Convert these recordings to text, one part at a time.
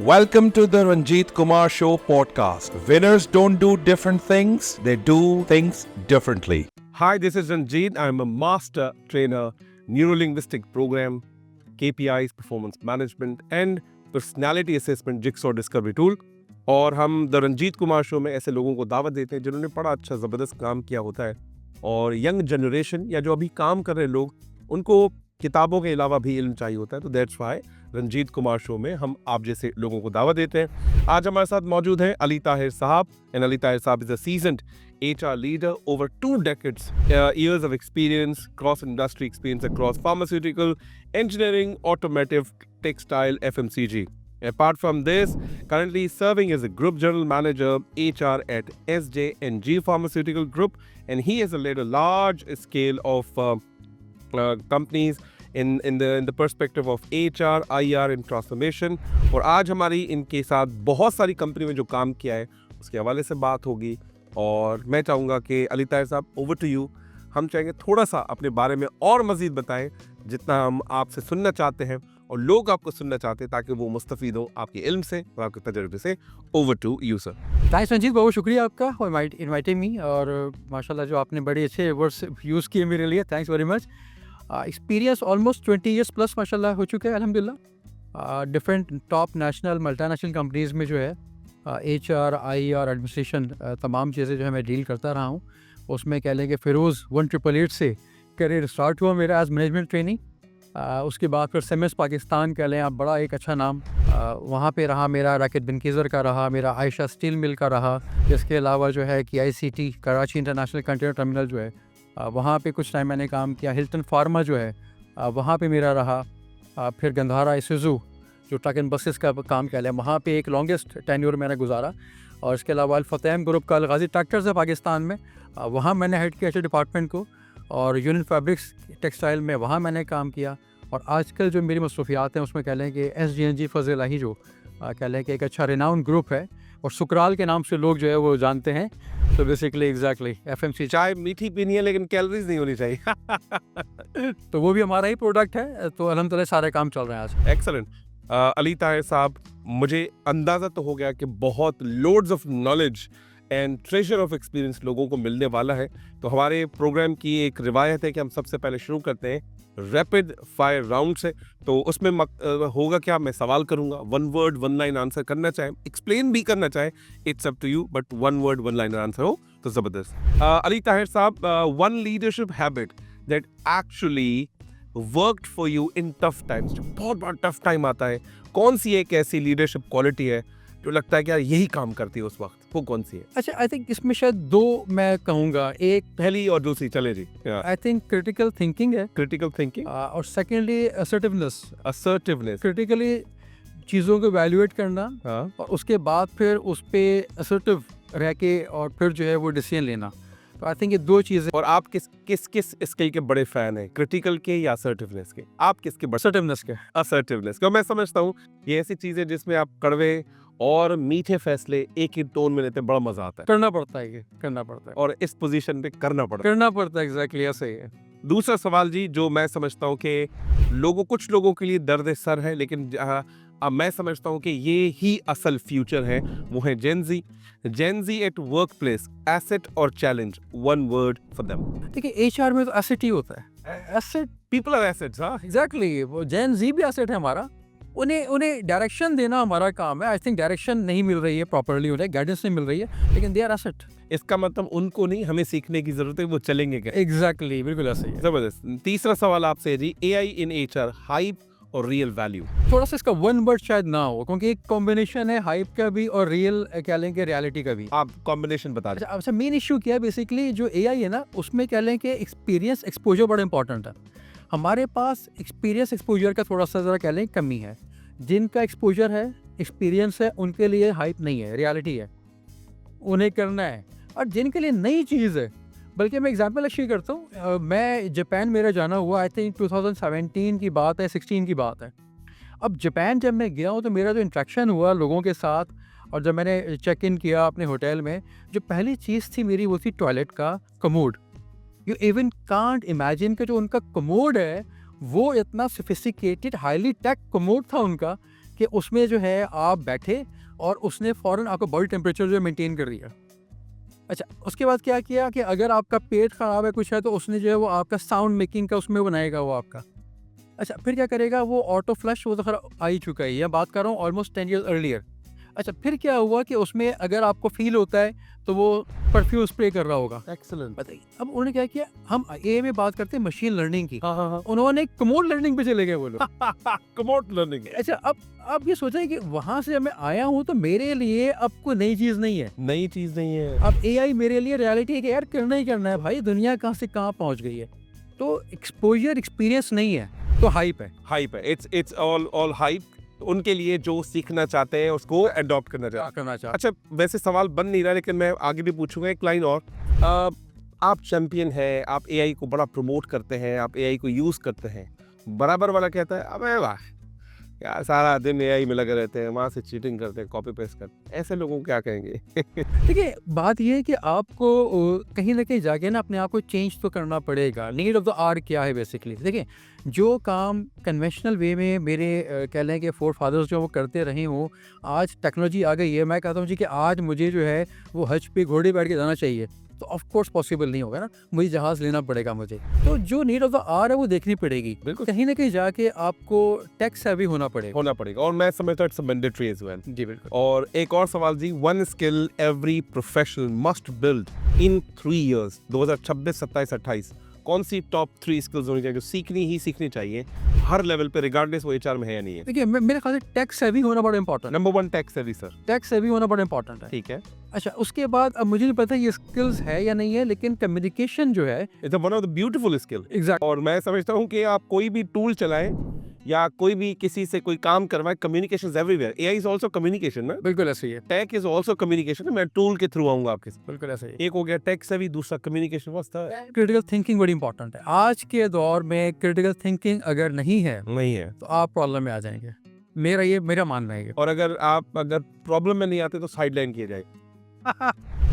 Welcome to the Ranjit Kumar Show podcast. Winners don't do different things, they do things differently. Hi, this is Ranjit. I'm a master trainer, Neurolinguistic Program, KPIs, Performance Management and Personality Assessment Jigsaw Discovery Tool. और हम the Ranjit Kumar show में ऐसे लोगों को दावत देते हैं जिन्होंने बड़ा अच्छा ज़बरदस्त काम किया होता है और यंग जनरेशन या जो अभी काम कर रहे लोग उनको किताबों के अलावा भी इल्म चाहिए होता है. तो that's why Ranjit Kumar show में हम आप जैसे लोगों को दावत देते हैं. आज हमारे साथ मौजूद हैं अली ताहिर साहब. एंड अली ताहिर साहब is a seasoned HR leader over 2 decades, years of experience, cross-industry experience across pharmaceutical, engineering, automotive, textile, FMCG. Apart from this, currently serving as a Group General Manager HR at SJ&G Pharmaceutical Group, and he has led a large scale of companies in the perspective of HR, IR and transformation. और आज हमारी इनके साथ बहुत सारी company में जो काम किया है उसके हवाले से बात होगी. और मैं चाहूँगा कि अली ताहिर साहब, ओवर टू यू. हम चाहेंगे थोड़ा सा अपने बारे में और मज़ीद बताएं जितना हम आपसे सुनना चाहते हैं और लोग आपको सुनना चाहते हैं ताकि वो मुस्तफ़ीद हो आपके इल्म से और आपके तजर्बे से. Over to you sir. Thanks Ranjit, बहुत शुक्रिया आपका और इनवाइटिंग मी. और माशाल्लाह जो आपने बड़े अच्छे वर्ड्स यूज़ किए मेरे लिए, thanks very much. Experience almost 20 years plus माशाल्लाह हो चुका है अल्हम्दुलिल्लाह. Different top national multinational companies में जो है HR, IR, एडमिनिस्ट्रेशन तमाम चीज़ें जो है मैं डील करता रहा हूँ. उसमें कह लें कि फ़िरोज़ 1888 से करियर स्टार्ट हुआ मेरा एज मैनेजमेंट ट्रेनिंग. उसके बाद फिर सेमेस पाकिस्तान कह लें आप, बड़ा एक अच्छा नाम वहाँ पे रहा मेरा. रैकेट बिनकीज़र का रहा मेरा, आयशा स्टील मिल का रहा. इसके अलावा जो है कि ICT Karachi international container terminal जो है वहाँ पे कुछ टाइम मैंने काम किया. हिल्टन फार्मा जो है वहाँ पे मेरा रहा. फिर गंधारा इसुजू जो ट्रक एंड बसेस का काम कह लें, वहाँ पे एक लॉन्गेस्ट टेन्योर मैंने गुजारा. और इसके अलावा अल-फतेम ग्रुप का अल-गाज़ी ट्रैक्टर्स है पाकिस्तान में, वहाँ मैंने हेड किया डिपार्टमेंट को. और यूनियन फैब्रिक्स टेक्सटाइल में वहाँ मैंने काम किया. और आजकल जो मेरी मसरूफियात हैं उसमें कह लें कि SJ&G फज़ल-ए-इलाही जो कह लें कि एक अच्छा रिनाउंड ग्रुप है और सुकराल के नाम से लोग जो है वो जानते हैं. तो बेसिकली एग्जैक्टली FMC. चाय मीठी पीनी है लेकिन कैलोरीज नहीं होनी चाहिए. तो वो भी हमारा ही प्रोडक्ट है. तो अल्हम्दुलिल्लाह सारे काम चल रहे हैं आज. एक्सेलेंट. अली ताहिर साहब, मुझे अंदाज़ा तो हो गया कि बहुत loads of knowledge and treasure of experience लोगों को मिलने वाला है. तो हमारे प्रोग्राम की एक रिवायत है कि हम सबसे पहले शुरू करते हैं रैपिड फायर राउंड से. तो उसमें होगा क्या, मैं सवाल करूंगा, 1 वर्ड 1 लाइन आंसर करना चाहे, एक्सप्लेन भी करना चाहे, it's up to you, but 1 word 1 line answer हो तो ज़बरदस्त. Ali Tahir Sahab, 1 leadership habit that actually worked for you in tough times. जो बहुत बड़ा टफ टाइम आता है, कौन सी एक ऐसी लीडरशिप क्वालिटी है जो लगता है कि यार यही काम करती है उस वक्त, वो कौन सी है? अच्छा, आई थिंक इसमें शायद 2 मैं कहूँगा. एक पहली और दूसरी, चले जी. आई थिंक क्रिटिकल थिंकिंग है. क्रिटिकल थिंकिंग और सेकेंडली असर्टिवनेस. असर्टिवनेस, क्रिटिकली चीज़ों को वैल्यूएट करना और उसके बाद फिर उस पर असर्टिव रह के और फिर जो है वो डिसीजन लेना. तो आई थिंक ये 2 चीज़ें. और आप किस स्किल के बड़े फैन हैं, क्रिटिकल के या असर्टिवनेस के? आप किसके बड़े? असर्टिवनेस के. असर्टिवनेस का मैं समझता हूँ ये ऐसी चीज़ है जिसमें आप कड़वे और मीठे फैसले एक ही टोन में लेते हैं, बड़ा मजा आता है. करना पड़ता है, ये करना पड़ता है और इस पोजीशन पे करना पड़ता है. एग्जैक्टली ऐसे ही है. दूसरा सवाल जी, जो मैं समझता हूँ कि कुछ लोगों के लिए दर्द सर है, लेकिन अब मैं समझता हूँ कि ये ही असल फ्यूचर है, वो है Gen Z at work place, asset और चैलेंज. 1 word for them. देखिए HR में तो एसेट ही होता है. Asset, people are assets. हाँ, एग्जैक्टली. वो Gen Z भी एसेट है हमारा. उन्हें डायरेक्शन देना हमारा काम है. आई थिंक डायरेक्शन नहीं मिल रही है प्रॉपर्ली, उन्हें गाइडेंस नहीं मिल रही है, लेकिन दे आर एसेट. इसका मतलब उनको नहीं, हमें सीखने की जरूरत है, वो चलेंगे क्या? एग्जैक्टली, बिल्कुल ऐसे ही है. जबरदस्त. तीसरा सवाल आपसे है जी, AI इन HR, हाइप और रियल वैल्यू. थोड़ा सा इसका 1 वर्ड शायद ना हो, क्योंकि एक कॉम्बिनेशन है हाइप का भी और रियल कह लें कि रियलिटी का भी. आप कॉम्बिनेशन बता दें. अच्छा, मेन इशू क्या है बेसिकली, जो AI है ना उसमें कह लें कि एक्सपीरियंस एक्सपोजर बड़ा इंपॉर्टेंट है. हमारे पास एक्सपीरियंस एक्सपोजर का थोड़ा सा ज़रा कह लें कमी है. जिनका एक्सपोजर है, एक्सपीरियंस है, उनके लिए हाइप नहीं है, रियलिटी है, उन्हें करना है. और जिनके लिए नई चीज़ है, बल्कि मैं एग्जांपल अच्छी करता हूँ. मैं जापान मेरा जाना हुआ, आई थिंक 2017 की बात है, 16 की बात है. अब जापान जब मैं गया हूँ तो मेरा जो इंट्रैक्शन हुआ लोगों के साथ, और जब मैंने चेक इन किया अपने होटल में, जो पहली चीज़ थी मेरी वो थी टॉयलेट का commode. You even can't imagine कि जो उनका कमोड है वो इतना सोफिस्टिकेटेड हाईली टेक कमोड था उनका कि उसमें जो है आप बैठे और उसने फ़ौरन आपका बॉडी टेम्परेचर जो है मेंटेन कर दिया। अच्छा, उसके बाद क्या किया कि अगर आपका पेट ख़राब है कुछ है तो उसने जो है वो आपका साउंड मेकिंग का उसमें बनाएगा वो आपका। अच्छा, फिर क्या करेगा वो ऑटो फ्लश, वो तो खैर आ ही चुका है, या बात कर रहा हूँ ऑलमोस्ट 10 ईयर्स अर्लियर। अच्छा, फिर क्या हुआ कि उसमें अगर आपको फील होता है तो वो परफ्यूम स्प्रे कर रहा होगा। एक्सीलेंट। बताइए, अब उन्होंने क्या किया, हम ए में बात करते हैं मशीन लर्निंग की, हाँ। उन्होंने कमोड लर्निंग पे चले गए वो लोग। Commode learning. अच्छा, अब ये सोचें कि वहाँ से जब मैं आया हूँ तो मेरे लिए अब कोई नई चीज़ नहीं है। नई चीज नहीं है। अब एआई मेरे लिए रियलिटी है कि यार करना ही करना है भाई, दुनिया कहाँ से कहाँ पहुँच गई है। तो एक्सपोजर एक्सपीरियंस नहीं है तो हाइप है। हाइप है, इट्स ऑल हाइप। उनके लिए जो सीखना चाहते हैं उसको अडॉप्ट करना चाहते हैं। करना चाहता अच्छा, वैसे सवाल बन नहीं रहा लेकिन मैं आगे भी पूछूंगा एक लाइन और। आप चैंपियन हैं, आप एआई को बड़ा प्रमोट करते हैं, आप एआई को यूज़ करते हैं, बराबर वाला कहता है अबे वाह यार सारा दिन एआई में लगे रहते हैं, वहाँ से चीटिंग करते हैं, कॉपी पेस्ट करते हैं, ऐसे लोगों को क्या कहेंगे? देखिए, बात यह है कि आपको कहीं ना कहीं जाके ना अपने आप को चेंज तो करना पड़ेगा। नीड ऑफ द आवर क्या है बेसिकली? देखिए, जो काम कन्वेंशनल वे में मेरे कह लें कि फोर फादर्स जो वो करते रहे हों, आज टेक्नोलॉजी आ गई है, मैं कहता हूँ जी कि आज मुझे जो है वो हज पे घोड़े बैठ के जाना चाहिए, तो ऑफ कोर्स पॉसिबल नहीं होगा ना, मुझे जहाज़ लेना पड़ेगा मुझे। तो जो नीड ऑफ द आवर है वो देखनी पड़ेगी। बिल्कुल कहीं ना कहीं जाके आपको टेक सेवी होना पड़ेगा। और मैं समझता हूँ इट्स मैंडेटरी एज वेल। जी बिल्कुल। और एक और सवाल जी, one skill every professional must build in 3 years 2026, 27, 28, कौन सी टॉप 3 स्किल्स होनी चाहिए जो सीखनी चाहिए हर लेवल पे, रिगार्डलेस वो एचआर में है या नहीं है? देखिए, मेरे ख्याल से टेक सेवी होना बड़ा इंपॉर्टेंट है। Number 1 tech savvy sir. Tech savvy होना बड़ा इंपॉर्टेंट है। ठीक है। अच्छा, उसके बाद अब मुझे नहीं पता ये स्किल्स है या नहीं है, लेकिन कम्युनिकेशन जो है it's one of the beautiful skill. Exact और मैं समझता हूँ कि आप कोई भी टूल चलाएं या कोई भी किसी से कोई काम करवाएं, communication is everywhere. AI is also communication ना, बिल्कुल ऐसे ही है। Tech is also communication. मैं टूल के थ्रू आऊंगा आपके साथ। बिल्कुल ऐसे ही एक हो गया टेक सेवी, दूसरा कम्युनिकेशन। क्रिटिकल थिंकिंग बड़ी इंपॉर्टेंट है। आज के दौर में क्रिटिकल थिंकिंग अगर नहीं है नहीं है तो आप प्रॉब्लम में आ जाएंगे। मेरा मानना है ये। और अगर प्रॉब्लम में नहीं आते तो साइडलाइन किए जाए।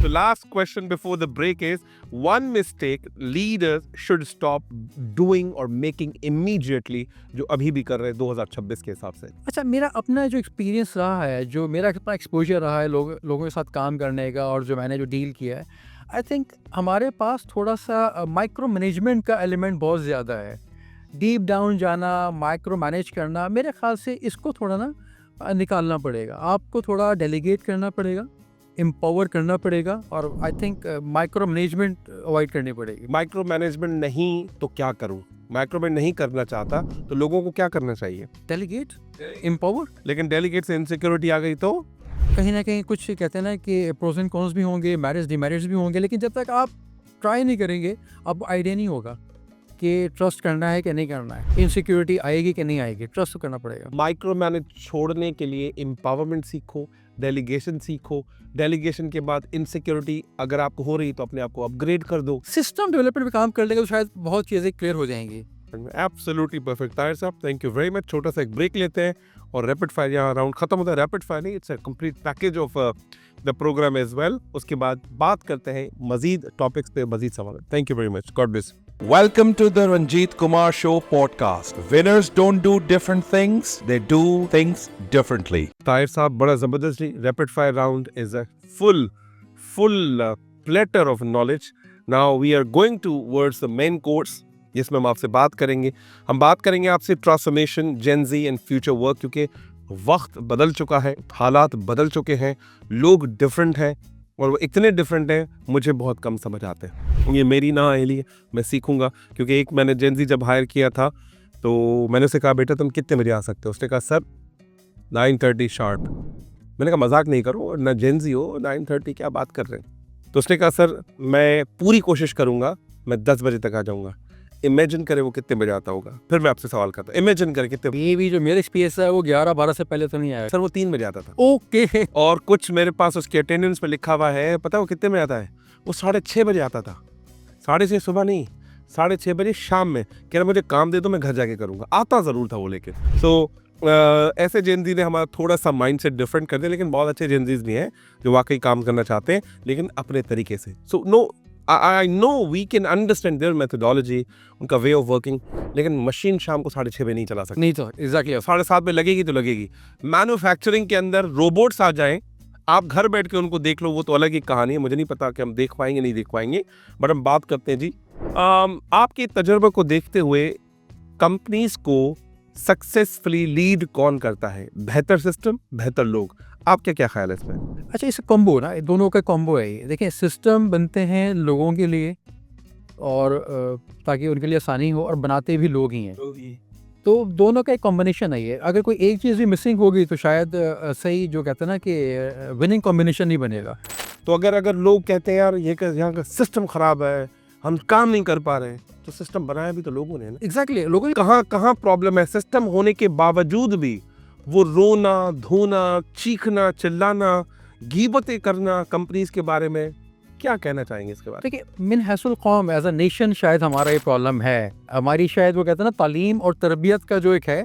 The last question before the break is one mistake leaders should stop doing or making immediately, जो अभी भी कर रहे हैं 2026 के हिसाब से। अच्छा, मेरा अपना जो एक्सपीरियंस रहा है, जो मेरा अपना एक्सपोजर रहा है लोगों के साथ काम करने का, और जो मैंने जो डील किया है, आई थिंक हमारे पास थोड़ा सा माइक्रो मैनेजमेंट का एलिमेंट बहुत ज़्यादा है। डीप डाउन जाना, माइक्रो मैनेज करना, मेरे ख्याल से इसको थोड़ा ना निकालना पड़ेगा। आपको थोड़ा डेलीगेट करना पड़ेगा, एम्पावर करना पड़ेगा, और I think micro management avoid करनी पड़ेगी। माइक्रो मैनेजमेंट नहीं तो क्या करूं? माइक्रो मैनेज नहीं करना चाहता तो लोगों को क्या करना चाहिए? Delegate, empower. लेकिन डेलीगेट से इनसिक्योरिटी आ गई तो कहीं ना कहीं कुछ कहते हैं ना कि प्रोज एंड कॉन्स भी होंगे, मेरिट्स डिमेरिट्स भी होंगे, लेकिन जब तक आप ट्राई नहीं करेंगे आपको आइडिया नहीं होगा कि ट्रस्ट करना है कि नहीं करना है, इनसिक्योरिटी आएगी कि नहीं आएगी। ट्रस्ट तो करना पड़ेगा। माइक्रो मैनेज छोड़ने के लिए एम्पावरमेंट सीखो, डेलीगेशन सीखो। डेलीगेशन के बाद इनसिक्योरिटी अगर आपको हो रही तो अपने आप को अपग्रेड कर दो। सिस्टम डेवलपमेंट पे काम कर लेंगे तो शायद बहुत चीज़ें क्लियर हो जाएंगी। एब्सोल्युटली परफेक्ट ताहिर साहब, थैंक यू वेरी मच। छोटा सा एक ब्रेक लेते हैं और रैपिड फायर यहाँ राउंड खत्म होता है। रैपिड फायर नहीं, it's a complete package of the program as well. उसके बाद बात करते हैं मजीद टॉपिक्स पे, मजीद सवाल। Thank you very much, God bless. Welcome to the Ranjit Kumar Show podcast. Winners don't do different things, they do things differently. Tahir साहब, बड़ा जबरदस्त rapid fire round is a full platter of knowledge. Now we are going towards the main course, जिसमें हम आपसे बात करेंगे। हम बात करेंगे आपसे transformation, Gen Z and future work, क्योंकि वक्त बदल चुका है, हालात बदल चुके हैं, लोग डिफरेंट हैं, और वो इतने डिफरेंट हैं मुझे बहुत कम समझ आते हैं। ये मेरी ना है, लिए मैं सीखूंगा। क्योंकि एक मैंने जेन ज़ी जब हायर किया था तो मैंने उसे कहा, बेटा तुम कितने बजे आ सकते हो? उसने कहा सर 9:30 शार्प। मैंने कहा मजाक नहीं करो, ना जेन ज़ी हो, 9:30 क्या बात कर रहे हैं? तो उसने कहा सर मैं पूरी कोशिश करूंगा, मैं 10 बजे तक आ जाऊंगा। इमेजिन करें वो कितने बजे आता होगा। फिर मैं आपसे सवाल करता हूँ, इमेजिन करें कितने। ये भी जो मेरा एक्सपीरियंस है वो 11-12 से पहले तो नहीं आया सर वो 3 बजे आता था। ओके। और कुछ मेरे पास उसके अटेंडेंस पे लिखा हुआ है, पता है वो कितने में आता है? वो 6:30 बजे आता था। 6:30 सुबह नहीं, 6:30 बजे शाम में। कह रहा मुझे काम दे दो, मैं घर जाके करूंगा। आता जरूर था वो लेके। सो ऐसे जेनजी ने हमारा थोड़ा सा माइंडसेट डिफरेंट कर दिया, लेकिन बहुत अच्छे जेनजीज भी हैं जो वाकई काम करना चाहते हैं, लेकिन अपने तरीके से। So no I know we can understand their methodology, उनका वे ऑफ वर्किंग, लेकिन मशीन शाम को 6:30 पे नहीं चला सकती। नहीं तो एग्जैक्टली 7:30 पे लगेगी तो लगेगी। मैन्युफैक्चरिंग के अंदर रोबोट्स आ जाएं, आप घर बैठ के उनको देख लो, वो तो अलग ही कहानी है। मुझे नहीं पता कि हम देख पाएंगे नहीं देख पाएंगे, बट हम बात करते हैं जी। आपके तजुर्बे को देखते हुए कंपनीज को सक्सेसफुली लीड कौन करता है? बेहतर सिस्टम, बेहतर लोग? आपका क्या ख्याल है इसमें? अच्छा, इस कॉम्बो ना, दोनों का कॉम्बो है ये। देखिए, सिस्टम बनते हैं लोगों के लिए और ताकि उनके लिए आसानी हो, और बनाते भी लोग ही हैं। तो दोनों का एक कॉम्बिनेशन है ये। अगर कोई एक चीज़ भी मिसिंग होगी तो शायद सही जो कहते हैं ना कि विनिंग कॉम्बिनेशन नहीं बनेगा। तो अगर लोग कहते हैं यार ये यहाँ का सिस्टम खराब है, हम काम नहीं कर पा रहे हैं, तो सिस्टम बनाया भी तो लोगों ने ना। एग्जैक्टली, लोगों कहाँ प्रॉब्लम है? सिस्टम होने के बावजूद भी वो रोना धोना, चीखना चिल्लाना, गीबतें करना कंपनीज के बारे में, क्या कहना चाहेंगे इसके बारे में? देखिए, मिन हैसुल कौम एज अ नेशन शायद हमारा ये प्रॉब्लम है। हमारी शायद वो कहते हैं ना तालीम और तरबियत का जो एक है,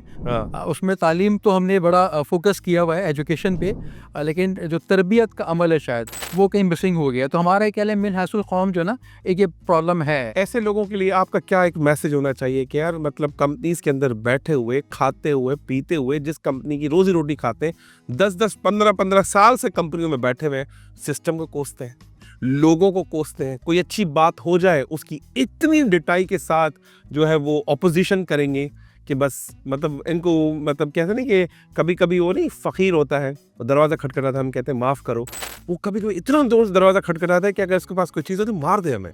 उसमें तालीम तो हमने बड़ा फोकस किया हुआ है एजुकेशन पे, लेकिन जो तरबियत का अमल है शायद वो कहीं मिसिंग हो गया। तो हमारा क्या है, मिन हैसुल कौम जो ना एक ये प्रॉब्लम है। ऐसे लोगों के लिए आपका क्या एक मैसेज होना चाहिए कि यार मतलब कंपनीज के अंदर बैठे हुए, खाते हुए, पीते हुए, जिस कंपनी की रोजी रोटी खाते हैं, 10-10, 15-15 साल से कंपनियों में बैठे हुए, सिस्टम को कोसते हैं, लोगों को कोसते हैं, कोई अच्छी बात हो जाए उसकी इतनी डिटाई के साथ जो है वो ऑपोजिशन करेंगे कि बस मतलब इनको मतलब कहते नहीं कि कभी कभी वो नहीं फ़कीर होता है, दरवाज़ा खटखटाता है, हम कहते हैं माफ़ करो, वो कभी कभी इतना जोर से दरवाज़ा खटखटाता है कि अगर इसके पास कोई चीज़ हो तो मार दे हमें।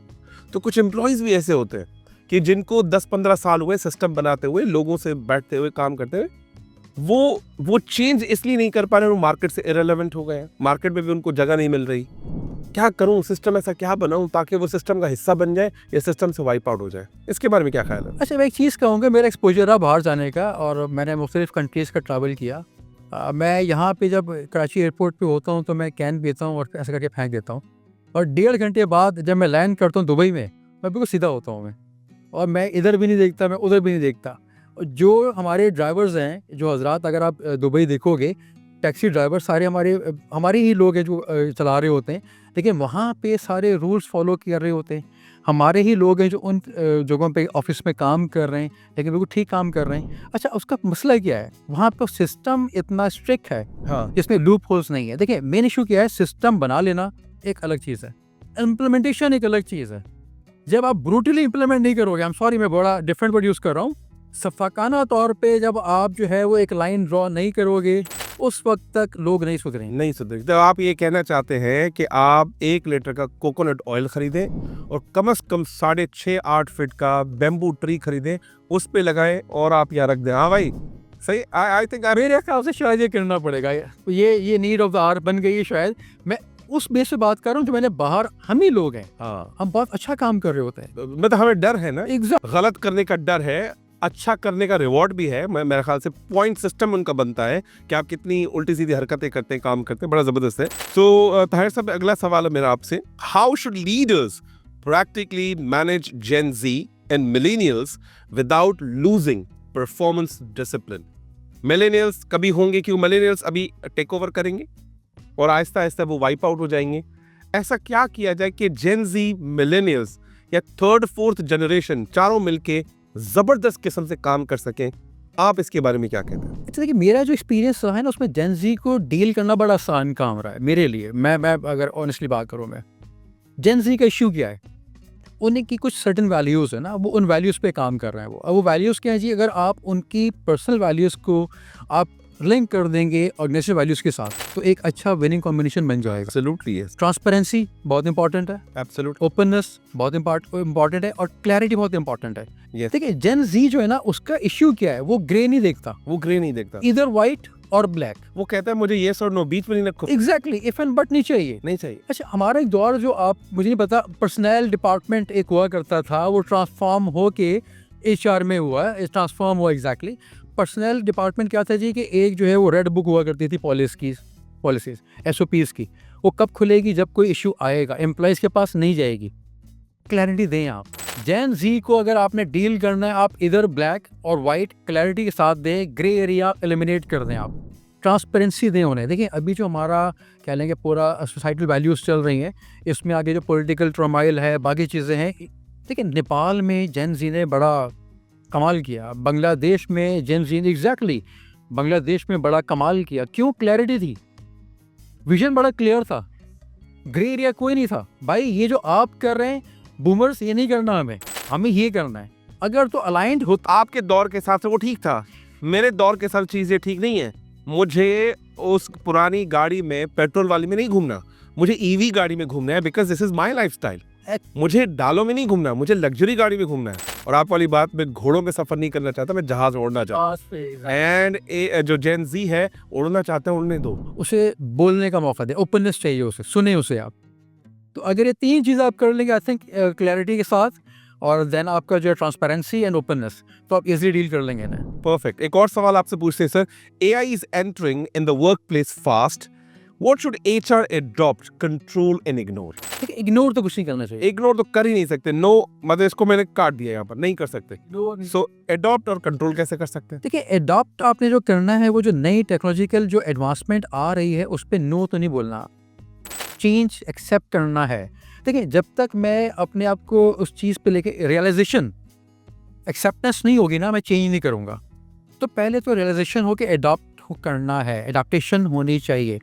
तो कुछ एम्प्लॉयज़ भी ऐसे होते हैं कि जिनको 10-15 साल हुए सिस्टम बनाते हुए, लोगों से बैठते हुए, काम करते हुए, वो चेंज इसलिए नहीं कर पा रहे, वो मार्केट से इरेलेवेंट हो गए हैं, मार्केट में भी उनको जगह नहीं मिल रही। क्या करूं, सिस्टम ऐसा क्या बनाऊं ताकि वो सिस्टम का हिस्सा बन जाए या सिस्टम से वाइप आउट हो जाए? इसके बारे में क्या ख्याल है? अच्छा, मैं एक चीज़ कहूँगा, मेरा एक्सपोजर रहा बाहर जाने का और मैंने मुख्तलिफ कंट्रीज़ का ट्रैवल किया। मैं यहाँ पे जब कराची एयरपोर्ट पे होता हूँ तो मैं कैन पीता हूँ और ऐसा करके फेंक देता हूँ, और 1.5 घंटे बाद जब मैं लैंड करता हूँ दुबई में, मैं बिल्कुल सीधा होता हूँ मैं, और मैं इधर भी नहीं देखता, मैं उधर भी नहीं देखता। जो हमारे ड्राइवर्स हैं, जो हजरात, अगर आप दुबई देखोगे, टैक्सी ड्राइवर सारे हमारे ही लोग हैं जो चला रहे होते हैं, लेकिन वहाँ पे सारे रूल्स फॉलो कर रहे होते हैं। हमारे ही लोग हैं जो उन जगहों पे ऑफिस में काम कर रहे हैं, लेकिन बिल्कुल ठीक काम कर रहे हैं। अच्छा, उसका मसला क्या है? वहाँ पर सिस्टम इतना स्ट्रिक्ट है, हाँ, जिसमें लूप होल्स नहीं है। देखिए, मेन इशू क्या है, सिस्टम बना लेना एक अलग चीज़ है, इम्प्लीमेंटेशन एक अलग चीज़ है। जब आप ब्रूटली इम्प्लीमेंट नहीं करोगे, आई एम सॉरी मैं बड़ा डिफरेंट वर्ड यूज़ कर रहा हूँ, सफाकाना तौर पे जब आप जो है वो एक लाइन ड्रॉ नहीं करोगे, उस वक्त तक लोग नहीं सुधरेंगे। नहीं सुधरेगी। तो आप ये कहना चाहते हैं कि आप 1 लीटर का कोकोनट ऑयल खरीदें और कम से कम 6.5-8 फीट का बैम्बू ट्री खरीदें, उस पे लगाएं और आप यहाँ रख दें। हाँ भाई, सही। आई थिंक मेरे ख्याल से शायद ये करना पड़ेगा। ये नीड ऑफ द आवर बन गई है शायद। मैं उस बेस से बात कर रहा हूँ जो मैंने बाहर, हम ही लोग हैं, हाँ, हम बहुत अच्छा काम कर रहे होते हैं। मतलब हमें डर है ना, एग्जैक्ट, गलत करने का डर है, अच्छा करने का रिवॉर्ड भी है। मेरे ख्याल से पॉइंट सिस्टम उनका बनता है कि आप कितनी उल्टी सीधी हरकतें करते हैं, काम करते हैं, बड़ा जबरदस्त है। तो ताहिर साहब, अगला सवाल है मेरा आपसे, how should leaders practically manage Gen Z and millennials without losing performance discipline? Millennials कभी होंगे कि मिलेनियल्स अभी टेक ओवर करेंगे और आहिस्ता आहिस्ता वो वाइप आउट हो जाएंगे। ऐसा क्या किया जाए कि जेन ज़ी, मिलेनियल्स या 3rd-4th जनरेशन चारों मिलके जबरदस्त किस्म से काम कर सकें? आप इसके बारे में क्या कहते हैं? अच्छा, देखिए, मेरा जो एक्सपीरियंस रहा है ना, उसमें जेन ज़ी को डील करना बड़ा आसान काम रहा है मेरे लिए। मैं अगर ऑनेस्टली बात करूँ, मैं जेन ज़ी का इश्यू क्या है, उनकी कुछ सर्टेन वैल्यूज़ है ना, वो उन वैल्यूज़ पे काम कर रहे हैं। वो वैल्यूज़ क्या है जी? अगर आप उनकी पर्सनल वैल्यूज़ को आप लिंक कर देंगे ऑर्गेनाइजेशन वैल्यूज़ के साथ, तो एक अच्छा विनिंग कॉम्बिनेशन बन जाएगा। एब्सोल्युटली यस, ट्रांसपेरेंसी बहुत इंपॉर्टेंट है, एब्सोल्युटली ओपननेस बहुत इंपॉर्टेंट है, और क्लैरिटी बहुत इंपॉर्टेंट है। यस। देखिए, जेन ज़ी जो है ना, उसका इश्यू क्या है, वो ग्रे नहीं देखता, वो ग्रे नहीं देखता, इधर व्हाइट और ब्लैक। वो कहता है मुझे येस और नो, बीच में नहीं रखो। एग्जैक्टली, इफ एंड बट नहीं चाहिए। नहीं चाहिए। अच्छा, हमारा एक दौर जो आप मुझे नहीं पता, पर्सनल डिपार्टमेंट एक हुआ करता था, वो ट्रांसफॉर्म हो के HR में हुआ, ट्रांसफॉर्म हुआ। एग्जैक्टली, पर्सनल डिपार्टमेंट क्या था जी कि एक जो है वो रेड बुक हुआ करती थी पॉलिसीज, SOPs की। वो कब खुलेगी? जब कोई इशू आएगा, एम्प्लॉयज़ के पास नहीं जाएगी। क्लैरिटी दें आप। जेन ज़ी को अगर आपने डील करना है, आप इधर ब्लैक और वाइट क्लैरिटी के साथ दें, ग्रे एरिया एलिमिनेट कर दें आप। ट्रांसपेरेंसी दें उन्हें। देखिए अभी जो हमारा कह लेंगे पूरा सोसाइटल वैल्यूज़ चल रही हैं, इसमें आगे जो पॉलिटिकल टर्मोइल है, बाकी चीज़ें हैं। देखिए नेपाल में जेन ज़ी ने बड़ा कमाल किया, बांग्लादेश में जेन ज़ी ने एग्जैक्टली बांग्लादेश में बड़ा कमाल किया। क्यों? क्लैरिटी थी, विजन बड़ा क्लियर था, ग्रे एरिया कोई नहीं था। भाई ये जो आप कर रहे हैं बूमर्स, ये नहीं करना, हमें ये करना है। अगर तो अलाइंड हो आपके दौर के हिसाब से वो ठीक था, मेरे दौर के हिसाब से चीज़ें ठीक नहीं है। मुझे उस पुरानी गाड़ी में, पेट्रोल वाली में नहीं घूमना, मुझे ईवी गाड़ी में घूमना है, because this is my lifestyle. मुझे डालों में नहीं घूमना, मुझे लग्जरी गाड़ी में घूमना है। और आप वाली बात, मैं घोड़ों में सफर नहीं करना चाहता, मैं जहाज उड़ना चाहता हूँ। एंड जो जेन जी है उड़ना चाहते हैं, उड़ने दो, उसे बोलने का मौका दे, ओपननेस चाहिए उसे, सुने उसे आप। तो अगर ये 3 चीज़ आप कर लेंगे आई थिंक क्लैरिटी के साथ, और देन आपका जो है ट्रांसपेरेंसी एंड ओपननेस, तो आप इजीली डील कर लेंगे ना। परफेक्ट। एक और सवाल आपसे पूछते हैं sir, AI is entering in the workplace fast, what should HR adopt, control and ignore? Ignore तो कुछ नहीं करना चाहिए। इग्नोर तो कर ही नहीं सकते, नो मतलब इसको मैंने काट दिया, यहाँ पर नहीं कर सकते। सो अडॉप्ट और कंट्रोल कैसे कर सकते हैं? देखिए अडॉप्ट आपने जो करना है, वो जो नई टेक्नोलॉजिकल जो एडवांसमेंट आ रही है उस पर नो तो नहीं बोलना, चेंज एक्सेप्ट करना है। देखिए जब तक मैं अपने आप को उस चीज़ पे लेके रियलाइजेशन, एक्सेप्टेंस नहीं होगी ना, मैं चेंज नहीं करूँगा। तो पहले तो रियलाइजेशन हो के अडॉप्ट करना है, एडाप्टेशन होनी चाहिए।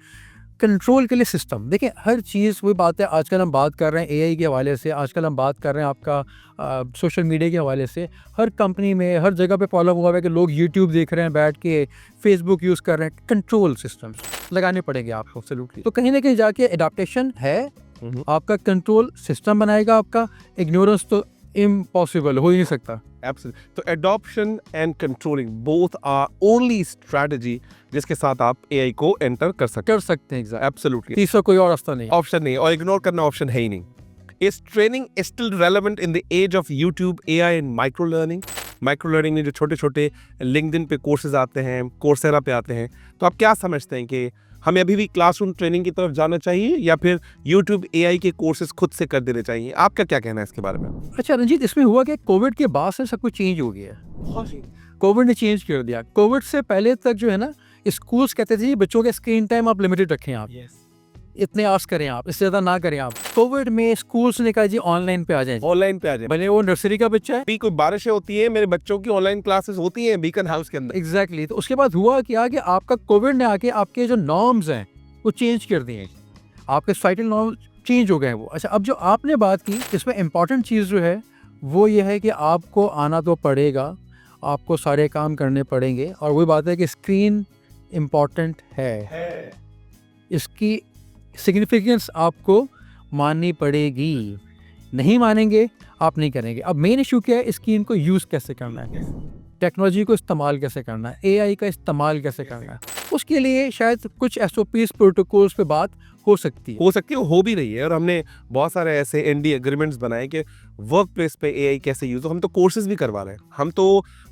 कंट्रोल के लिए सिस्टम, देखिए हर चीज़, वही बात है, आजकल हम बात कर रहे हैं एआई के हवाले से, आजकल हम बात कर रहे हैं आपका सोशल मीडिया के हवाले से। हर कंपनी में हर जगह पे फॉलो हुआ है कि लोग यूट्यूब देख रहे हैं बैठ के, फेसबुक यूज़ कर रहे हैं। कंट्रोल सिस्टम्स लगाने पड़ेंगे आपको। एब्सोल्युटली। तो कहीं ना कहीं जाके एडाप्टेशन है, आपका कंट्रोल सिस्टम बनाएगा आपका। इग्नोरेंस तो इम्पॉसिबल, हो ही नहीं सकता। Absolutely. तो adoption and controlling both are only strategy जिसके साथ आप AI को एंटर कर सकते हैं एग्जैक्ट। Absolutely. तीसरा कोई और रास्ता नहीं, ऑप्शन नहीं, और इग्नोर करना ऑप्शन है ही नहीं। Is training still relevant in the age of YouTube, AI and micro learning? Micro learning में जो छोटे छोटे लिंक्डइन पे कोर्सेज आते हैं, कोर्सेरा पे आते हैं, तो आप क्या समझते हैं कि हमें अभी भी क्लासरूम ट्रेनिंग की तरफ जाना चाहिए या फिर यूट्यूब AI के कोर्सेज खुद से कर देने चाहिए? आपका क्या कहना है इसके बारे में? अच्छा रंजीत, इसमें हुआ कि कोविड के बाद से सब कुछ चेंज हो गया है। कोविड ने चेंज कर दिया। कोविड से पहले तक जो है ना, स्कूल्स कहते थे बच्चों के स्क्रीन टाइम आप लिमिटेड रखें, आप इतने आवर्स करें, आप इससे ज़्यादा ना करें। आप कोविड में स्कूल्स ने कहा जी ऑनलाइन पे आ जाए, ऑनलाइन पे आ जाए, भले वो नर्सरी का बच्चा है। भी कोई बारिशें होती है, मेरे बच्चों की ऑनलाइन क्लासेस होती हैं बीकन हाउस के अंदर। एग्जैक्टली। तो उसके बाद हुआ क्या कि आपका कोविड ने आके आपके जो नॉर्म्स हैं वो चेंज कर दिए, आपके सोसाइटल नॉर्म्स चेंज हो गए हैं वो। अच्छा, अब जो आपने बात की, इसमें इम्पॉर्टेंट चीज़ जो है वो ये है कि आपको आना तो पड़ेगा, आपको सारे काम करने पड़ेंगे। और वही बात है कि स्क्रीन इम्पॉर्टेंट है, इसकी सिग्निफिकेंस आपको माननी पड़ेगी। नहीं मानेंगे आप नहीं करेंगे। अब मेन इशू क्या है, इसकी इनको यूज़ कैसे करना है, टेक्नोलॉजी को इस्तेमाल कैसे करना है, एआई का इस्तेमाल कैसे करना है। उसके लिए शायद कुछ SOPs प्रोटोकॉल्स पे बात हो सकती है, हो भी रही है। और हमने बहुत सारे ऐसे NDA एग्रीमेंट्स बनाए कि वर्क प्लेस पे AI कैसे यूज हो। हम तो कोर्सेज भी करवा रहे हैं,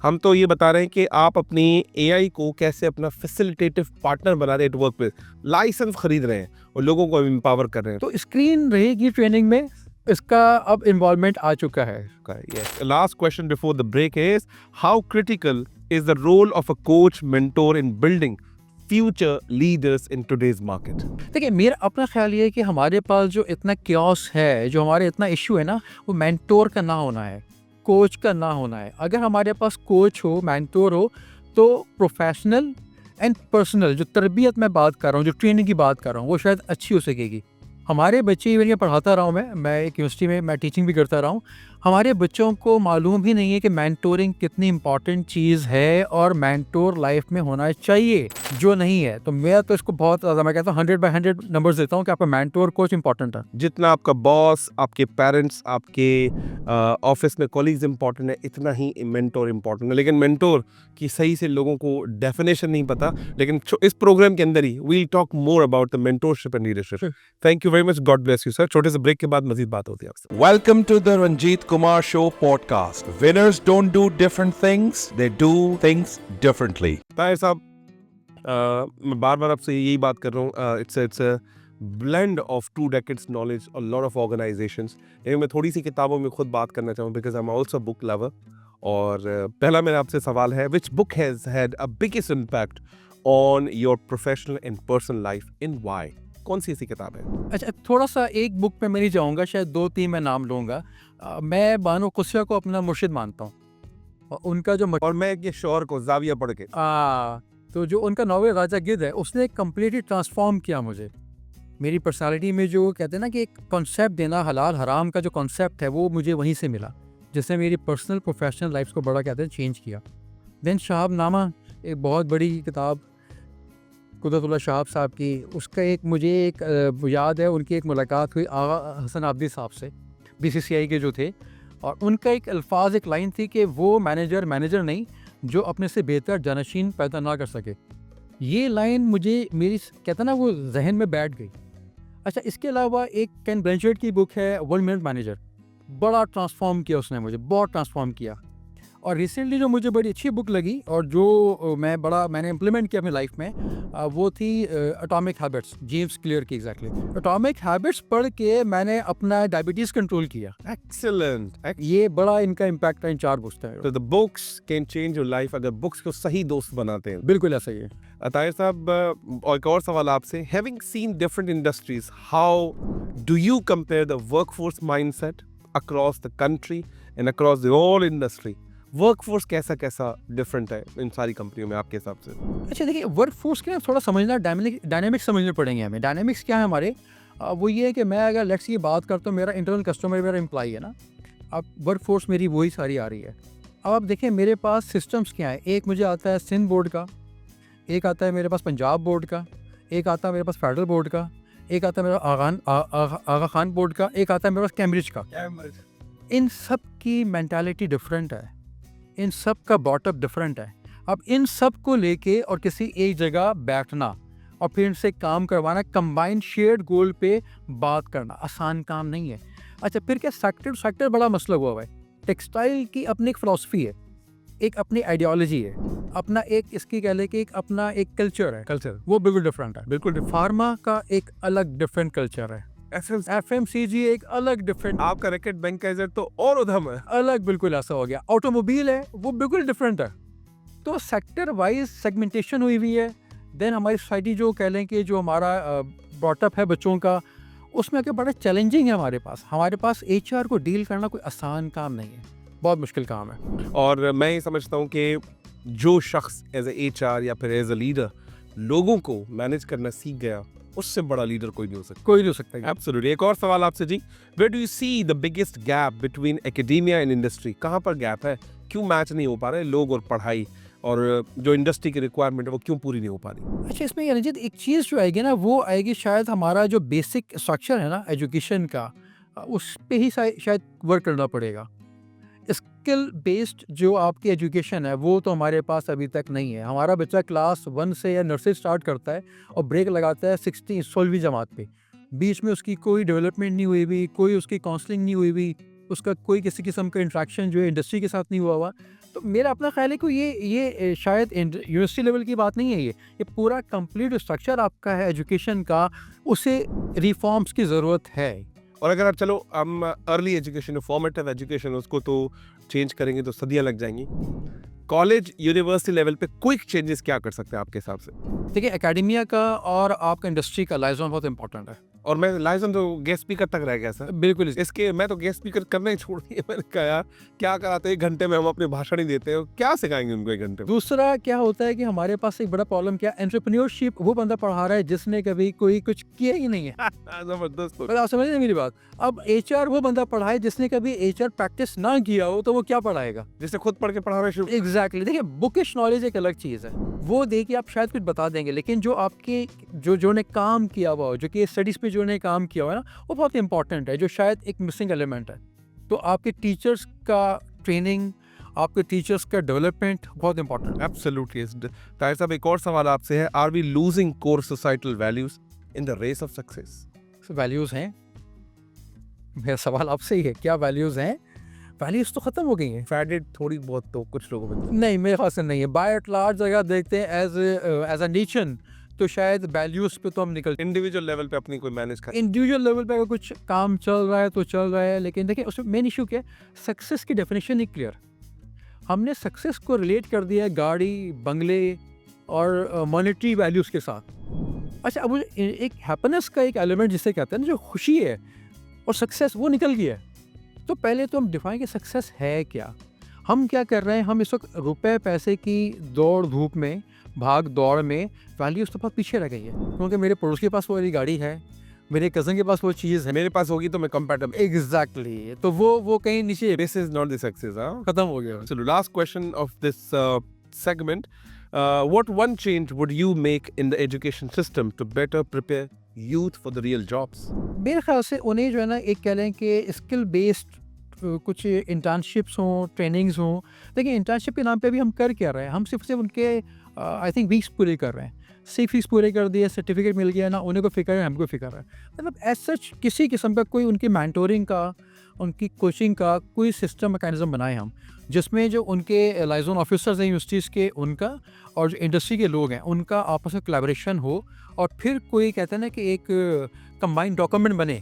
हम तो ये बता रहे हैं कि आप अपनी AI को कैसे अपना फैसिलिटेटिव पार्टनर बना रहे हैं वर्क प्लेस, लाइसेंस खरीद रहे हैं और लोगों को एम्पावर कर रहे हैं। तो स्क्रीन रहेगी ट्रेनिंग में, इसका अब इन्वॉल्वमेंट आ चुका है। Last question before the break is, how critical is the role of a coach mentor in building future leaders in today's market? देखिए मेरा अपना ख्याल ये है कि हमारे पास जो इतना क्योस है, जो हमारे इतना इशू है ना, वो मेंटोर का ना होना है, कोच का ना होना है। अगर हमारे पास कोच हो, मेंटोर हो, तो प्रोफेशनल एंड पर्सनल जो तरबियत मैं बात कर रहा हूँ, जो ट्रेनिंग की बात कर रहा हूँ, वो शायद अच्छी हो सकेगी। हमारे बच्चे, इवन ये पढ़ाता रहा हूँ मैं एक यूनिवर्सिटी में, मैं टीचिंग भी करता रहा हूँ। हमारे बच्चों को मालूम भी नहीं है कि मेंटोरिंग कितनी इंपॉर्टेंट चीज़ है और मेंटोर लाइफ में होना चाहिए, जो नहीं है। तो मैं तो इसको बहुत ज़्यादा, मैं कहता हूँ 100/100 नंबर्स देता हूँ कि आपका मेंटोर कोच इंपॉर्टेंट है। जितना आपका बॉस, आपके पेरेंट्स, आपके ऑफिस में कॉलीग्स इंपॉर्टेंट है, इतना ही मेंटोर इंपॉर्टेंट है। लेकिन मेंटोर की सही से लोगों को डेफिनेशन नहीं पता। लेकिन इस प्रोग्राम के अंदर he will talk more about the mentorship and leadership. Thank you very much, God bless you sir. छोटे से ब्रेक के बाद मजीद बात होती है आपसे। Welcome to the Ranjit Kumar Show podcast. Winners don't do different things, they do things differently. Tahir साहब, मैं बार बार आपसे यही बात कर रहा हूँ, it's a blend of 2 decades knowledge और लॉट ऑफ ऑर्गेनाइजेशंस। लेकिन मैं थोड़ी सी किताबों में खुद बात करना चाहूँ because I am also book lover. और पहला मेरा आपसे सवाल है, which book has had a biggest impact on your professional and personal life and why? कौन सी ऐसी किताब है? अच्छा, थोड़ा सा एक बुक पे मैं नहीं जाऊँगा, शायद 2-3 मैं नाम लूँगा। मैं बानो कुस्सा को अपना मुर्शिद मानता हूँ और उनका जो और मैं ये शौर को जाविया पढ़ के तो जो उनका नॉवेल राजा गिद्ध है, उसने कम्प्लीटली ट्रांसफॉर्म किया मुझे। मेरी पर्सनालिटी में जो कहते हैं ना कि एक कॉन्सेप्ट देना, हलाल हराम का जो कॉन्सेप्ट है, वो मुझे वहीं से मिला, जिसने मेरी पर्सनल प्रोफेशनल लाइफ को बड़ा कहते हैं चेंज किया। देन शहाबनामा, एक बहुत बड़ी किताब कुदरतुल्लाह शहाब साहब की, उसका एक मुझे एक याद है, उनकी एक मुलाकात हुई आगा हसन आबदी साहब से, बीसीसीआई के जो थे, और उनका एक अल्फाज, एक लाइन थी कि वो मैनेजर नहीं जो अपने से बेहतर जानशीन पैदा ना कर सके। ये लाइन मुझे मेरी कहता ना वो जहन में बैठ गई। अच्छा, इसके अलावा एक केन ब्लैंचेट की बुक है 1 मिनट मैनेजर, बड़ा ट्रांसफॉर्म किया उसने मुझे, बहुत ट्रांसफॉर्म किया। और रिसेंटली जो मुझे बड़ी अच्छी बुक लगी और जो मैंने इम्प्लीमेंट किया अपनी लाइफ में, वो थी एटॉमिक हैबिट्स, जेम्स क्लियर की। एग्जैक्टली, एटॉमिक हैबिट्स पढ़ के मैंने अपना डायबिटीज़ कंट्रोल किया। Excellent. ये बड़ा इनका इम्पैक्ट है इन 4 बुक्स का। So the books can change your life अगर बुक्स को सही दोस्त बनाते हैं। बिल्कुल ऐसा ही है। अतायर साहब, और एक और सवाल आपसे, having seen different industries, how do you compare the workforce mindset across the country and across the whole industry? Workforce कैसा डिफरेंट है इन सारी कंपनियों में आपके हिसाब से? अच्छा देखिए, वर्क फोर्स के ना थोड़ा समझना, डायनेमिक्स समझने पड़ेंगे हमें। डायनेमिक्स क्या है हमारे? वो ये है कि मैं अगर लेट्स की बात करता हूँ, मेरा इंटरनल कस्टमर मेरा एम्प्लॉई है ना, अब वर्क फोर्स मेरी वही सारी आ रही है। अब आप देखिए मेरे पास सिस्टम्स क्या है, एक मुझे आता है सिंध बोर्ड का, एक आता है मेरे पास पंजाब बोर्ड का, एक आता है मेरे पास फेडरल बोर्ड का, एक आता है मेरा आगा खान बोर्ड का, एक आता है मेरे पास कैम्ब्रिज का। इन सब की मैंटालिटी डिफरेंट है, इन सब का बॉटअप डिफरेंट है। अब इन सब को लेके और किसी एक जगह बैठना और फिर इनसे काम करवाना, कंबाइंड शेयर्ड गोल पे बात करना आसान काम नहीं है। अच्छा, फिर क्या सेक्टर बड़ा मसला हुआ है। टेक्सटाइल की अपनी एक फ़िलॉसफी है, एक अपनी आइडियोलॉजी है, अपना एक इसकी कह ले कि एक अपना एक कल्चर है, वो बिल्कुल डिफरेंट है। बिल्कुल फार्मा का एक अलग डिफरेंट कल्चर है, FMCG एक अलग डिफरेंट, आपका रैकेट बैंकाइजर तो और उधम है, अलग बिल्कुल ऐसा हो गया। ऑटोमोबाइल है, वो बिल्कुल डिफरेंट है। तो सेक्टर वाइज सेगमेंटेशन हुई हुई है। देन हमारी सोसाइटी जो कह लें कि जो हमारा ब्रॉटअप है बच्चों का, उसमें क्या बड़ा चैलेंजिंग है हमारे पास HR को डील करना कोई आसान काम नहीं है, बहुत मुश्किल काम है। और मैं ये समझता हूँ कि जो शख्स एज ए HR या फिर एज अ लीडर लोगों को मैनेज करना सीख गया, उससे बड़ा लीडर कोई नहीं हो सकता। एब्सोल्युटली। एक और सवाल आपसे जी, where do you see the biggest gap between academia and industry? कहाँ पर गैप है? क्यों मैच नहीं हो पा रहे लोग और पढ़ाई, और जो इंडस्ट्री की रिक्वायरमेंट है वो क्यों पूरी नहीं हो पा रही? अच्छा, इसमें ये रंजीत एक चीज़ जो आएगी ना, वो आएगी शायद हमारा जो बेसिक स्ट्रक्चर है ना एजुकेशन का, उस पे ही शायद वर्क करना पड़ेगा। स्किल बेस्ड जो आपकी एजुकेशन है वो तो हमारे पास अभी तक नहीं है। हमारा बच्चा क्लास 1 से या नर्सरी स्टार्ट करता है और ब्रेक लगाता है 16वीं जमात पे, बीच में उसकी कोई डेवलपमेंट नहीं हुई हुई, कोई उसकी काउंसलिंग नहीं हुई हुई, उसका कोई किसी किस्म का इंट्रैक्शन जो है इंडस्ट्री के साथ नहीं हुआ हुआ। तो मेरा अपना ख्याल है कि ये शायद यूनिवर्सिटी लेवल की बात नहीं है, ये पूरा कंप्लीट स्ट्रक्चर आपका है एजुकेशन का, उसे रिफॉर्म्स की ज़रूरत है। और अगर आप चलो हम अर्ली एजुकेशन, फॉर्मेटिव एजुकेशन, उसको तो चेंज करेंगे तो सदियां लग जाएंगी। कॉलेज यूनिवर्सिटी लेवल पे क्विक चेंजेस क्या कर सकते हैं आपके हिसाब से? देखिए, एकेडेमिया का और आपका इंडस्ट्री का लाइजन बहुत इंपॉर्टेंट है। और मैं लाइजन तो गेस्ट स्पीकर तक रह गया सर। बिल्कुल इसके मैं तो गेस्ट स्पीकर करना ही छोड़ दिया। मैंने कहा यार क्या कराते, 1 घंटे में हम अपने भाषण ही देते हैं, क्या सिखाएंगे उनको 1 घंटे में? दूसरा क्या होता है कि हमारे पास एक बड़ा प्रॉब्लम क्या, एंटरप्रेन्योरशिप वो बंदा पढ़ा रहा है जिसने कभी कोई कुछ किया ही नहीं है। जबरदस्त। आप समझ रहे हैं मेरी बात? अब HR वो बंदा पढ़ाए जिसने कभी HR प्रैक्टिस ना किया हो, तो वो क्या पढ़ाएगा? जिससे खुद पढ़ के पढ़ा रहे शुरू। एग्जैक्टली। देखिए, बुकिश नॉलेज एक अलग चीज़ है, वो दे के आप शायद कुछ बता देंगे, लेकिन जो आपके जो ने काम किया हुआ हो, जो कि स्टडीज़ पे जो ने काम किया हुआ है ना, वो बहुत इंपॉर्टेंट है, जो शायद एक मिसिंग एलिमेंट है। तो आपके टीचर्स का ट्रेनिंग, आपके टीचर्स का डेवलपमेंट बहुत इंपॉर्टेंट है। एब्सोल्युटली। ताहिर साहब, एक और सवाल आपसे है, are we losing core societal values in the race of success? Values हैं, मेरा सवाल आपसे ही है, क्या वैल्यूज़ हैं? वैल्यूज़ तो ख़त्म हो गई हैं। फैडेड थोड़ी बहुत तो कुछ लोगों में नहीं, मेरे ख्याल से नहीं है। बाय एट लार्ज अगर देखते हैं एज अ नेशन, तो शायद वैल्यूज़ पे तो हम निकल, इंडिविजुअल लेवल पे अपनी कोई मैनेज कर। इंडिविजुअल लेवल पे अगर कुछ काम चल रहा है तो चल रहा है, लेकिन देखिए उसमें मेन इशू क्या है, सक्सेस की डेफिनेशन नहीं क्लियर। हमने सक्सेस को रिलेट कर दिया है गाड़ी, बंगले और मॉनेटरी वैल्यूज़ के साथ। अच्छा, अब एक हैप्पीनेस का एक एलिमेंट जिसे कहते हैं ना, जो खुशी है और सक्सेस, वो निकल गया है। तो पहले तो हम डिफाइन कि सक्सेस है क्या, हम क्या कर रहे हैं। हम इस वक्त रुपए पैसे की दौड़ धूप में, भाग दौड़ में वैल्यूज़ तो बहुत पीछे रह गई है, क्योंकि मेरे पड़ोस के पास वो वाली गाड़ी है, मेरे कज़न के पास वो चीज़ है, मेरे पास होगी तो मैं कंपैटिबल। एग्जैक्टली तो वो कहीं नीचे This is not the success, huh? खत्म हो गया। So the last question of this segment, what one change would you make in the education system to better prepare youth for the real jobs? मेरे ख्याल से उन्हें जो है ना, एक कह लें कि स्किल बेस्ड कुछ इंटर्नशिप्स हों, ट्रेनिंग्स हों। देखिए, इंटर्नशिप के नाम पे भी हम कर क्या रहे हैं, हम सिर्फ उनके आई थिंक वीक्स पूरे कर रहे हैं। 6 वीक्स पूरे कर दिए, सर्टिफिकेट मिल गया ना, उन्हें को फिक्र है, हमको फिक्र है। मतलब एज सच किसी किस्म का कोई उनकी मैंटोरिंग का, उनकी कोचिंग का कोई सिस्टम मैकेनिज्म बनाए हम, जिसमें जो उनके लाइजन ऑफिसर्स हैं यूनिवर्सिटीज़ के, उनका और जो इंडस्ट्री के लोग हैं, उनका आपस में कोलैबोरेशन हो, और फिर कोई कहते हैं ना कि एक कंबाइंड डॉक्यूमेंट बने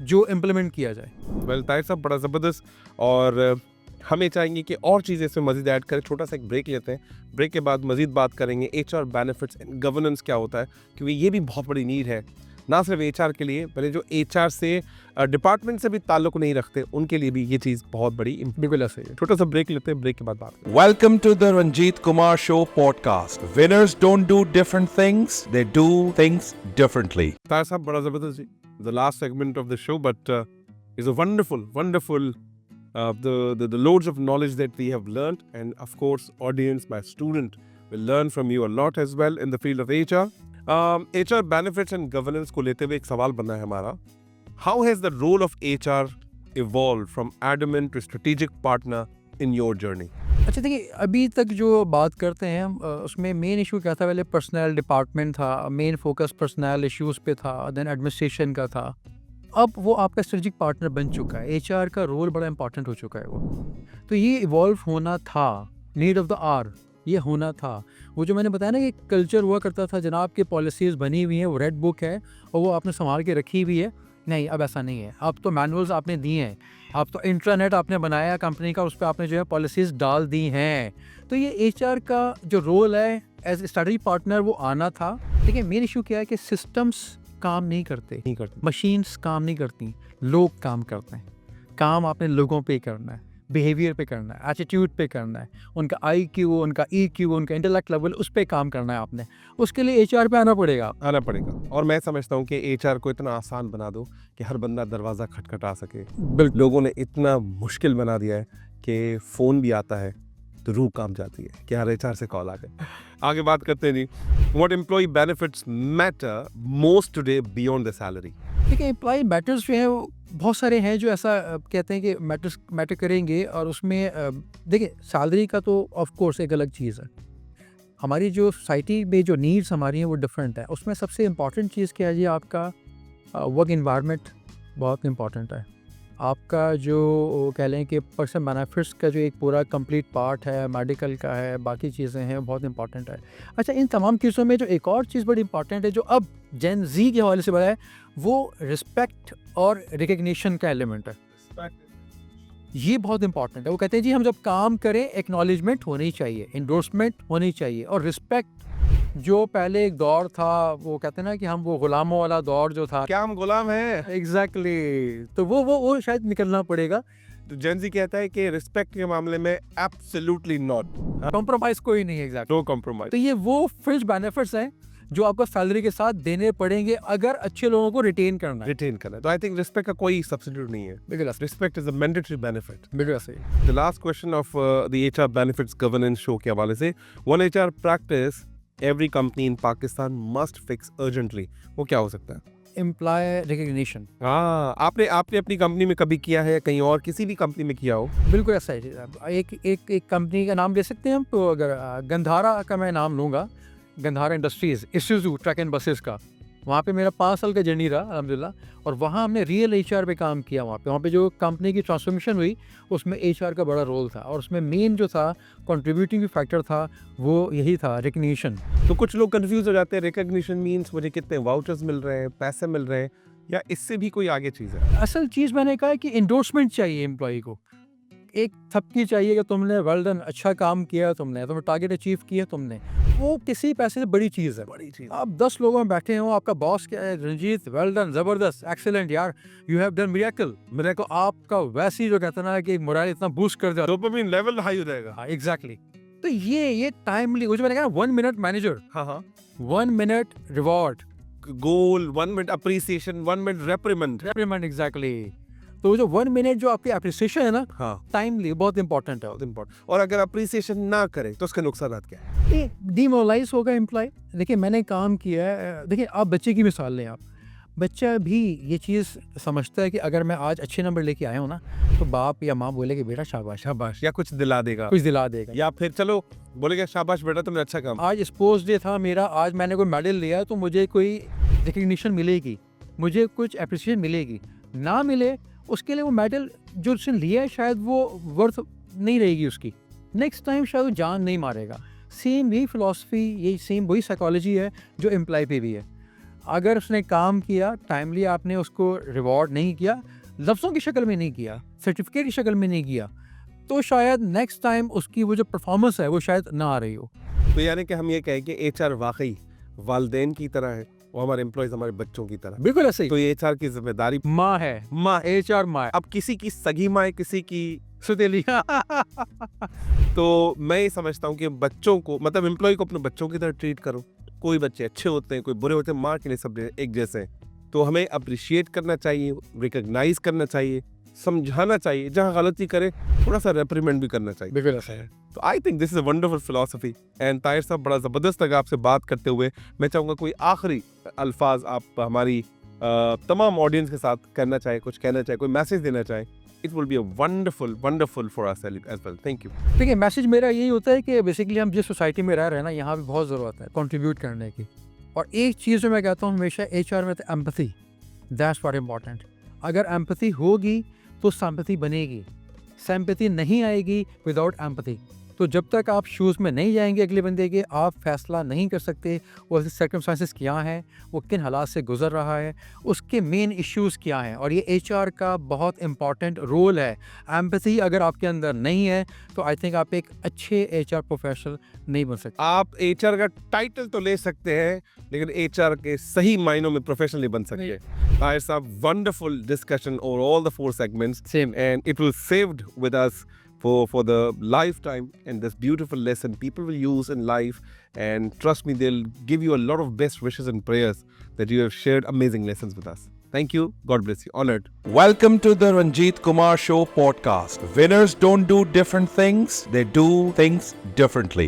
जो इम्प्लीमेंट किया जाए। वेल ताहिर साहब, बड़ा ज़बरदस्त। और हमें चाहेंगे कि और चीज़ें इसमें मज़ीद ऐड करें। छोटा सा एक ब्रेक लेते हैं, ब्रेक के बाद मज़ीद बात करेंगे HR बेनिफिट्स एंड गवर्नेंस क्या होता है, क्योंकि ये भी बहुत बड़ी नीड है, ना सिर्फ HR के लिए, पहले जो HR से डिपार्टमेंट से भी ताल्लुक़ नहीं रखते, उनके लिए भी ये चीज़ बहुत बड़ी। बिल्कुल ऐसे ही। छोटा सा ब्रेक लेते हैं, ब्रेक के बाद बात करें। Welcome to the Ranjit Kumar Show podcast. Winners don't do different things, they do things differently. Tahir साहब, बड़ा ज़बरदस्त जी। The last segment of the show, but is a wonderful the loads of knowledge that we have learned, and of course audience, my student, will learn from you a lot as well in the field of HR. HR benefits and governance को लेते हुए एक सवाल बना है हमारा। How has the role of HR evolved from adamant to strategic partner in your journey? अच्छा, देखिए, अभी तक जो बात करते हैं हम, उसमें मेन इशू क्या था, पहले पर्सनल डिपार्टमेंट था, मेन फोकस पर्सनल इश्यूज़ पे था, देन एडमिनिस्ट्रेशन का था। अब वो आपका स्ट्रेटजिक पार्टनर बन चुका है, HR का रोल बड़ा इंपॉर्टेंट हो चुका है वो। तो ये इवॉल्व होना था, नीड ऑफ द आवर, ये होना था। वो जो मैंने बताया ना कि कल्चर हुआ करता था, जनाब की पॉलिसीज़ बनी हुई हैं, वो रेड बुक है और वो आपने संभाल के रखी हुई है। नहीं, अब ऐसा नहीं है। अब तो मैनुअल्स आपने दिए हैं, अब तो इंट्रानेट आपने बनाया कंपनी का, उस पर आपने जो है पॉलिसीज़ डाल दी हैं। तो ये HR का जो रोल है एज स्ट्रेटजी पार्टनर, वो आना था। देखिए, मेन इशू क्या है कि सिस्टम्स काम नहीं करते, मशीन्स काम नहीं करती, लोग काम करते हैं। काम आपने लोगों पे करना है, बिहेवियर पे करना है, एटीट्यूड पे करना है, उनका IQ, उनका EQ, उनका इंटेलेक्ट लेवल, उस पे काम करना है आपने। उसके लिए HR पे आना पड़ेगा। और मैं समझता हूँ कि HR को इतना आसान बना दो कि हर बंदा दरवाज़ा खटखटा सके। बिल्कुल। लोगों ने इतना मुश्किल बना दिया है कि फ़ोन भी आता है तो रूह काम जाती है कि यार HR से कॉल आ गए। आगे बात करते नहीं। What employee benefits matter most today beyond the salary? देखिए, एम्प्लॉय मैटर्स जो हैं वो बहुत सारे हैं जो ऐसा कहते हैं कि मैटर करेंगे, और उसमें देखिए, सैलरी का तो ऑफ कोर्स एक अलग चीज़ है। हमारी जो सोसाइटी में जो नीड्स हमारी हैं वो डिफरेंट है। उसमें सबसे इम्पॉर्टेंट चीज़ क्या है जी, आपका वर्क इन्वायरमेंट बहुत इम्पॉर्टेंट है। आपका जो कह लें कि पर्सन बेनिफिट्स का जो एक पूरा कंप्लीट पार्ट है, मेडिकल का है, बाकी चीज़ें हैं, बहुत इंपॉर्टेंट है। अच्छा, इन तमाम चीज़ों में जो एक और चीज़ बड़ी इंपॉर्टेंट है, जो अब जेन Z के हवाले से बड़ा है, वो रिस्पेक्ट और रिकग्निशन का एलिमेंट है। ये बहुत इंपॉर्टेंट है। वो कहते हैं जी, हम जब काम करें एक्नॉलेजमेंट होनी चाहिए, इंडोर्समेंट होनी चाहिए, और रिस्पेक्ट। जो पहले एक दौर था, वो कहते हैं ना कि हम वो गुलामों वाला दौर जो था, क्या हम गुलाम हैं? एग्जैक्टली तो वो शायद निकलना पड़ेगा। तो जेन ज़ी कहता है कि रिस्पेक्ट के मामले में एब्सोल्युटली नॉट, कॉम्प्रोमाइज कोई नहीं है। Exactly, no compromise. तो ये वो फ्रिंज बेनिफिट्स हैं जो आपको सैलरी के साथ देने पड़ेंगे अगर अच्छे लोगों को रिटेन करना है। तो आई थिंक रिस्पेक्ट का कोई सब्स्टिट्यूट नहीं है। बिल्कुल respect is a mandatory benefit. बिल्कुल सही। The last question of the HR benefits governance show के हवाले से, one HR practice every company in Pakistan must fix urgently, वो क्या हो सकता है? Employee recognition. हाँ, आपने अपनी कंपनी में कभी किया है, कहीं और किसी भी कंपनी में किया हो? बिल्कुल ऐसा है। एक कंपनी का नाम ले सकते हैं हम, तो अगर गंधारा का मैं नाम लूँगा, Gandhara industries, Isuzu truck and buses का, वहाँ पे मेरा 5 साल का जर्नी रहा अल्हम्दुलिल्लाह, और वहाँ हमने रियल HR पे काम किया। वहाँ पे जो कंपनी की ट्रांसफॉर्मेशन हुई, उसमें HR का बड़ा रोल था, और उसमें मेन जो था कंट्रीब्यूटिंग फैक्टर था, वो यही था, रिकग्निशन। तो कुछ लोग कंफ्यूज हो जाते हैं, रिकग्निशन मीन्स मुझे कितने वाउचर्स मिल रहे हैं, पैसे मिल रहे हैं, या इससे भी कोई आगे चीज़ है? असल चीज़ मैंने कहा है कि इंडोर्समेंट चाहिए एम्प्लॉई को। एक थपकी चाहिए कि तुमने वेल डन, अच्छा काम किया तुमने टारगेट अचीव किया तुमने, वो किसी पैसे से बड़ी चीज़ है। बड़ी चीज। आप 10 लोगों में बैठे हो, आपका बॉस क्या है, रंजीत वेल डन, ज़बरदस्त, एक्सीलेंट यार, यू हैव डन मिरेकल, मेरे को आपका वैसे ही जो कहते हैं ना कि मोरल इतना बूस्ट कर दिया। डोपामिन लेवल हाई हो जाएगा। हाँ एग्जैक्टली। तो ये टाइमली, वो जो मैंने कहा 1 मिनट मैनेजर, हाँ 1 मिनट रिवॉर्ड, गोल, 1 मिनट अप्रिसिएशन, 1 मिनट रेप्रिमेंड। रेप्रिमेंड, एग्जैक्टली। तो वो जो 1 मिनट जो आपकी अप्रिसिएशन है ना, हाँ टाइमली, बहुत इंपॉर्टेंट है। बहुत इम्पोर्टेंट। और अगर अप्रिसिएशन ना करें तो उसके नुकसान क्या है? डिमोरलाइज होगा एम्प्लॉय। देखिए मैंने काम किया है, देखिए आप बच्चे की मिसाल लें, आप बच्चा भी ये चीज़ समझता है कि अगर मैं आज अच्छे नंबर लेके आया हूँ ना, तो बाप या माँ बोले कि बेटा शाबाश, शाबाश, या कुछ दिला देगा, कुछ दिला देगा। या फिर चलो बोलेगा शाबाश बेटा तुमने अच्छा काम। आज स्पोर्ट्स डे था मेरा, आज मैंने कोई मेडल लिया तो मुझे कोई रिकग्निशन मिलेगी, मुझे कुछ अप्रिसिएशन मिलेगी। ना मिले उसके लिए वो मेडल जो उसने लिया है शायद वो वर्थ नहीं रहेगी उसकी, नेक्स्ट टाइम शायद वो जान नहीं मारेगा। सेम यही फिलॉसफी, यही सेम वही साइकोलॉजी है जो एम्प्लॉय पे भी है। अगर उसने काम किया टाइमली, आपने उसको रिवॉर्ड नहीं किया, लफ्ज़ों की शक्ल में नहीं किया, सर्टिफिकेट की शक्ल में नहीं किया, तो शायद नेक्स्ट टाइम उसकी वो जो परफॉर्मेंस है वो शायद ना आ रही हो। तो यानी कि हम ये कहें कि एचआर वाकई वालदेन की तरह है, वो हमारे एम्प्लॉयज हमारे बच्चों की तरह। बिल्कुल ऐसे ही। तो ये एचआर की जिम्मेदारी माँ है, माँ। HR माँ है। अब किसी की सगी माँ है, किसी की सुतेली। तो मैं ये समझता हूँ कि बच्चों को, मतलब एम्प्लॉय को अपने बच्चों की तरह ट्रीट करो। कोई बच्चे अच्छे होते हैं, कोई बुरे होते हैं, माँ के लिए सब एक जैसे हैं। तो हमें अप्रिशिएट करना चाहिए, रिकॉग्नाइज करना चाहिए, समझाना चाहिए, जहाँ गलती करे थोड़ा सा रेप्रिमेंड भी करना चाहिए। बिल्कुल ऐसा है। तो I think this is a wonderful philosophy. And Tahir साहब, बड़ा ज़बरदस्त लगा आपसे बात करते हुए। मैं चाहूँगा कोई आखिरी अल्फाज आप हमारी तमाम ऑडियंस के साथ करना चाहे, कुछ कहना चाहे, कोई मैसेज देना चाहे। It will be a wonderful for us as well. Thank you. देखिए मैसेज मेरा यही होता है कि बेसिकली हम जिस सोसाइटी में रह रहे हैं ना, यहाँ पे बहुत ज़रूरत है कंट्रीब्यूट करने की। और एक चीज़ जो मैं कहता हूँ हमेशा HR में, तो एम्पैथी, दैट्स व्हाट इम्पॉर्टेंट। अगर एम्पैथी होगी तो सिंपैथी बनेगी, सिंपैथी नहीं आएगी विदाउट एम्पैथी। तो जब तक आप शूज़ में नहीं जाएंगे अगले बंदे के, आप फैसला नहीं कर सकते वो सर्कमस्टांसेस क्या हैं, वो किन हालात से गुजर रहा है, उसके मेन इश्यूज़ क्या हैं। और ये HR का बहुत इंपॉर्टेंट रोल है। एम्पैथी अगर आपके अंदर नहीं है तो आई थिंक आप एक अच्छे HR प्रोफेशनल नहीं बन सकते। आप एचआर का टाइटल तो ले सकते हैं, लेकिन एचआर के सही मायनों में प्रोफेशनल नहीं बन सकते। ताहिर साहब, wonderful discussion over all the 4 segments, Same. and it will saved with us for the lifetime, and this beautiful lesson people will use in life, and trust me, they'll give you a lot of best wishes and prayers that you have shared amazing lessons with us. Thank you. God bless you. Honored. Welcome to the Ranjit Kumar Show podcast. Winners don't do different things, they do things differently.